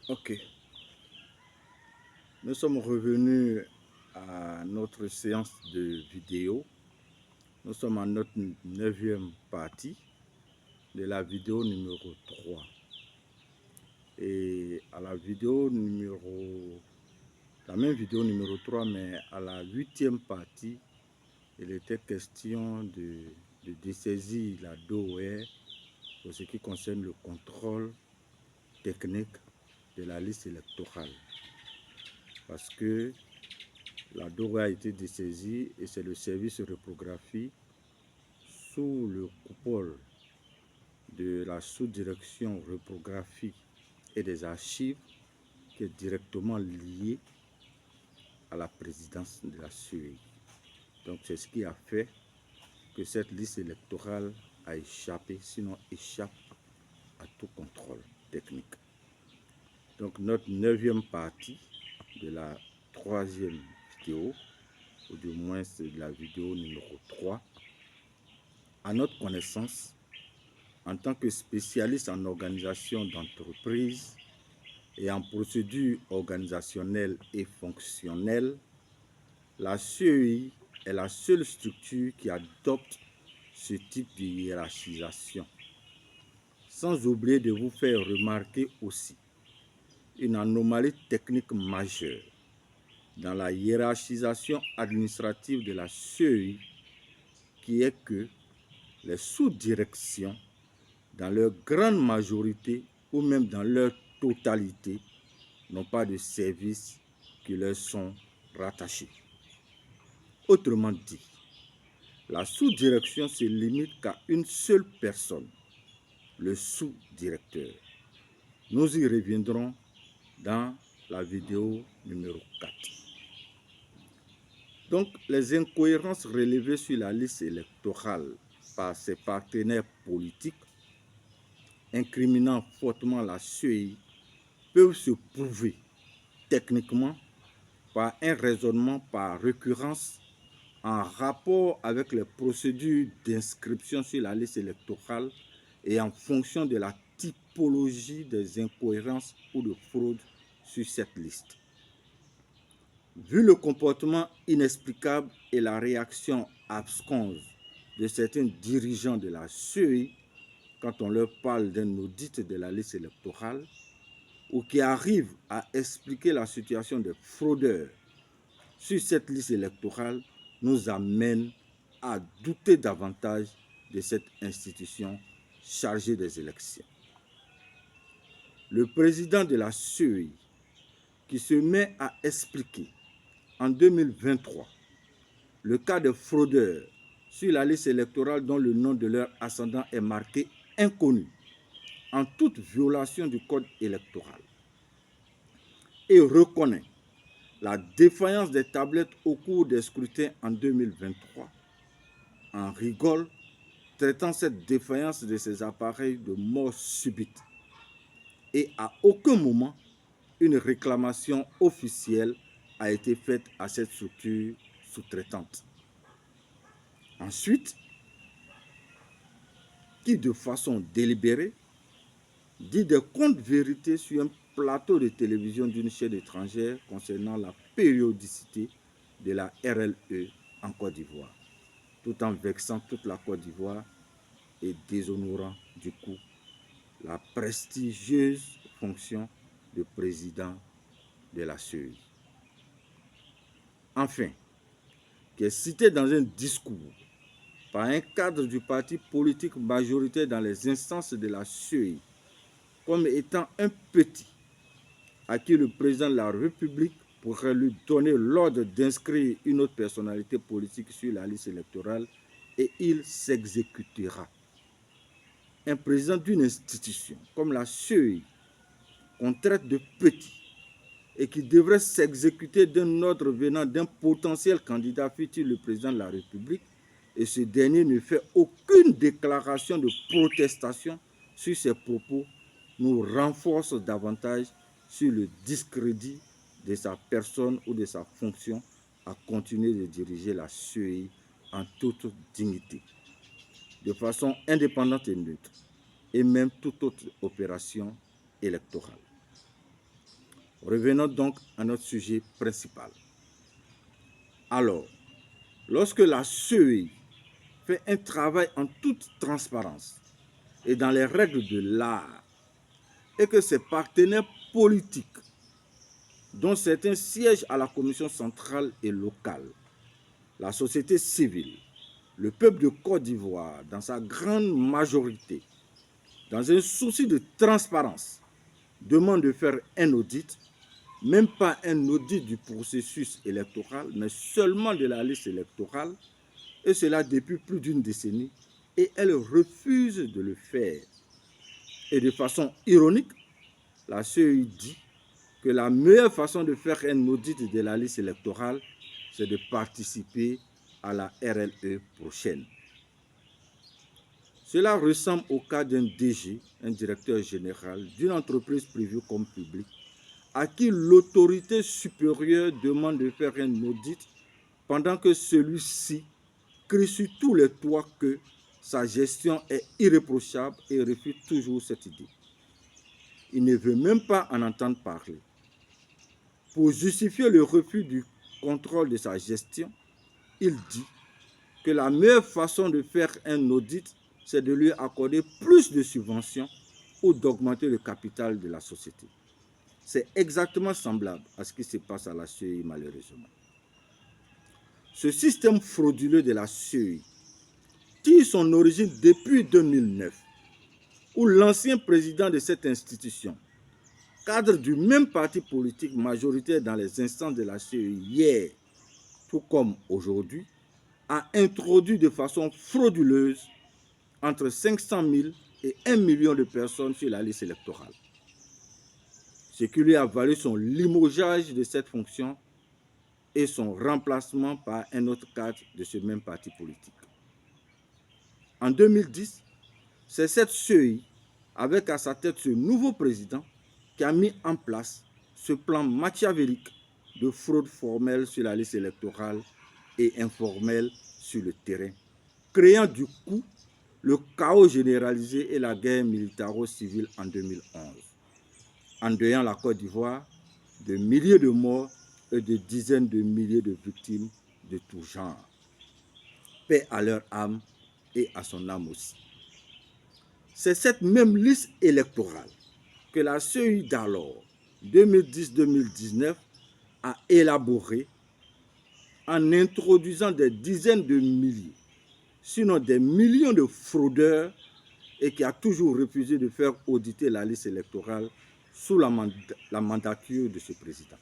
Ok, nous sommes revenus à notre séance de vidéo. Nous sommes à notre 9e partie de la vidéo numéro 3. Et à la même vidéo numéro 3, mais à la 8e partie, il était question de dessaisir la DOR pour ce qui concerne le contrôle technique de la liste électorale. Parce que la DOR a été dessaisie et c'est le service reprographie sous le coupole de la sous-direction reprographie et des archives qui est directement liée à la présidence de la CEI. Donc c'est ce qui a fait que cette liste électorale a échappé, sinon échappe à tout contrôle technique. Donc notre 9e partie de la 3e vidéo, ou du moins c'est la vidéo numéro 3, à notre connaissance, en tant que spécialiste en organisation d'entreprise et en procédure organisationnelle et fonctionnelle, la CEI est la seule structure qui adopte ce type de hiérarchisation. Sans oublier de vous faire remarquer aussi une anomalie technique majeure dans la hiérarchisation administrative de la CEI, qui est que les sous-directions, dans leur grande majorité ou même dans leur totalité, n'ont pas de services qui leur sont rattachés. Autrement dit, la sous-direction se limite qu'à une seule personne, le sous-directeur. Nous y reviendrons dans la vidéo numéro 4. Donc, les incohérences relevées sur la liste électorale par ses partenaires politiques, incriminant fortement la CEI, peuvent se prouver techniquement par un raisonnement par récurrence en rapport avec les procédures d'inscription sur la liste électorale et en fonction de la typologie des incohérences ou de fraudes sur cette liste. Vu le comportement inexplicable et la réaction absconse de certains dirigeants de la CEI quand on leur parle d'un audit de la liste électorale, ou qui arrivent à expliquer la situation des fraudeurs sur cette liste électorale, nous amène à douter davantage de cette institution chargée des élections. Le président de la CEI, qui se met à expliquer en 2023 le cas de fraudeurs sur la liste électorale dont le nom de leur ascendant est marqué inconnu, en toute violation du code électoral, et reconnaît la défaillance des tablettes au cours des scrutins en 2023, en rigole, traitant cette défaillance de ces appareils de mort subite. Et à aucun moment, une réclamation officielle a été faite à cette structure sous-traitante. Ensuite, qui de façon délibérée dit des contes-vérités sur un plateau de télévision d'une chaîne étrangère concernant la périodicité de la RLE en Côte d'Ivoire, tout en vexant toute la Côte d'Ivoire et déshonorant du coup la prestigieuse fonction de président de la CEI. Enfin, qui est cité dans un discours par un cadre du parti politique majoritaire dans les instances de la CEI comme étant un petit à qui le président de la République pourrait lui donner l'ordre d'inscrire une autre personnalité politique sur la liste électorale et il s'exécutera. Un président d'une institution comme la CEI, qu'on traite de petit et qui devrait s'exécuter d'un ordre venant d'un potentiel candidat futur, le président de la République, et ce dernier ne fait aucune déclaration de protestation sur ses propos, nous renforce davantage sur le discrédit de sa personne ou de sa fonction à continuer de diriger la CEI en toute dignité, de façon indépendante et neutre, et même toute autre opération électorale. Revenons donc à notre sujet principal. Alors, lorsque la CEI fait un travail en toute transparence et dans les règles de l'art, et que ses partenaires politiques, dont certains siègent à la commission centrale et locale, la société civile, le peuple de Côte d'Ivoire, dans sa grande majorité, dans un souci de transparence, demande de faire un audit, même pas un audit du processus électoral, mais seulement de la liste électorale, et cela depuis plus d'une décennie, et elle refuse de le faire. Et de façon ironique, la CEI dit que la meilleure façon de faire un audit de la liste électorale, c'est de participer à la RLE prochaine. Cela ressemble au cas d'un DG, un directeur général d'une entreprise privée comme publique, à qui l'autorité supérieure demande de faire un audit pendant que celui-ci crie sur tous les toits que sa gestion est irréprochable et refuse toujours cette idée. Il ne veut même pas en entendre parler. Pour justifier le refus du contrôle de sa gestion, il dit que la meilleure façon de faire un audit, c'est de lui accorder plus de subventions ou d'augmenter le capital de la société. C'est exactement semblable à ce qui se passe à la CEI malheureusement. Ce système frauduleux de la CEI tire son origine depuis 2009, où l'ancien président de cette institution, cadre du même parti politique majoritaire dans les instances de la CEI hier, tout comme aujourd'hui, a introduit de façon frauduleuse entre 500 000 et 1 million de personnes sur la liste électorale, ce qui lui a valu son limogeage de cette fonction et son remplacement par un autre cadre de ce même parti politique. En 2010, c'est cette CEI, avec à sa tête ce nouveau président, qui a mis en place ce plan machiavélique de fraude formelle sur la liste électorale et informelle sur le terrain, créant du coup le chaos généralisé et la guerre militaro-civile en 2011, endeuillant la Côte d'Ivoire de milliers de morts et de dizaines de milliers de victimes de tout genre. Paix à leur âme et à son âme aussi. C'est cette même liste électorale que la CEI d'alors, 2010-2019, a élaborée en introduisant des dizaines de milliers, sinon des millions de fraudeurs et qui a toujours refusé de faire auditer la liste électorale sous la mandature de ce président.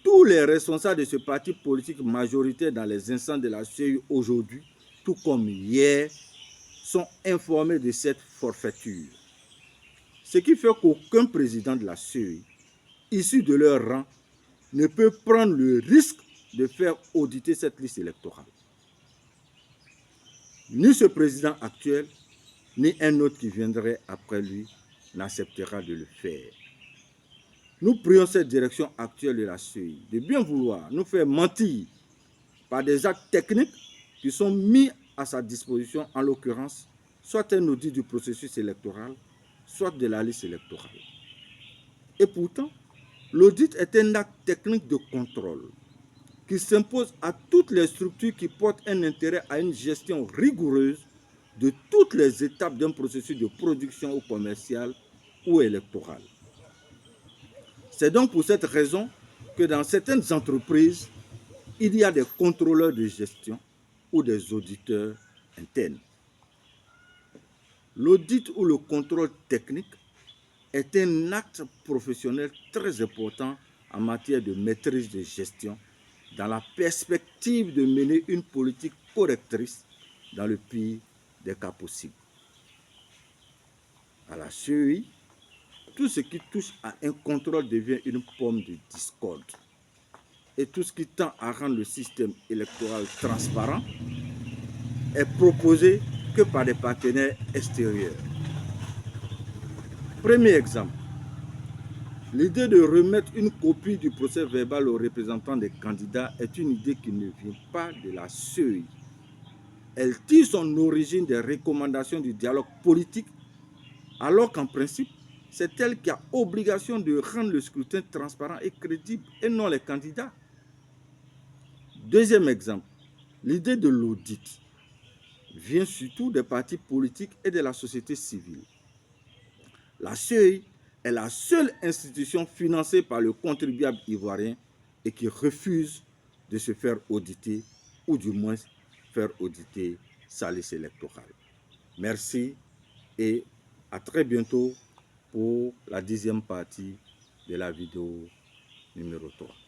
Tous les responsables de ce parti politique majoritaire dans les instances de la CEI aujourd'hui, tout comme hier, sont informés de cette forfaiture. Ce qui fait qu'aucun président de la CEI, issu de leur rang, ne peut prendre le risque de faire auditer cette liste électorale. Ni ce président actuel, ni un autre qui viendrait après lui n'acceptera de le faire. Nous prions cette direction actuelle de la CEI de bien vouloir nous faire mentir par des actes techniques qui sont mis à sa disposition, en l'occurrence, soit un audit du processus électoral, soit de la liste électorale. Et pourtant, l'audit est un acte technique de contrôle qui s'impose à toutes les structures qui portent un intérêt à une gestion rigoureuse de toutes les étapes d'un processus de production ou commercial ou électoral. C'est donc pour cette raison que dans certaines entreprises, il y a des contrôleurs de gestion ou des auditeurs internes. L'audit ou le contrôle technique est un acte professionnel très important en matière de maîtrise de gestion dans la perspective de mener une politique correctrice dans le pire des cas possibles. À la CEI, tout ce qui touche à un contrôle devient une pomme de discorde. Et tout ce qui tend à rendre le système électoral transparent est proposé que par des partenaires extérieurs. Premier exemple, l'idée de remettre une copie du procès-verbal aux représentants des candidats est une idée qui ne vient pas de la CEI. Elle tire son origine des recommandations du dialogue politique, alors qu'en principe, c'est elle qui a obligation de rendre le scrutin transparent et crédible et non les candidats. Deuxième exemple, l'idée de l'audit vient surtout des partis politiques et de la société civile. La CEI est la seule institution financée par le contribuable ivoirien et qui refuse de se faire auditer ou du moins faire auditer sa liste électorale. Merci et à très bientôt pour la 10e partie de la vidéo numéro 3.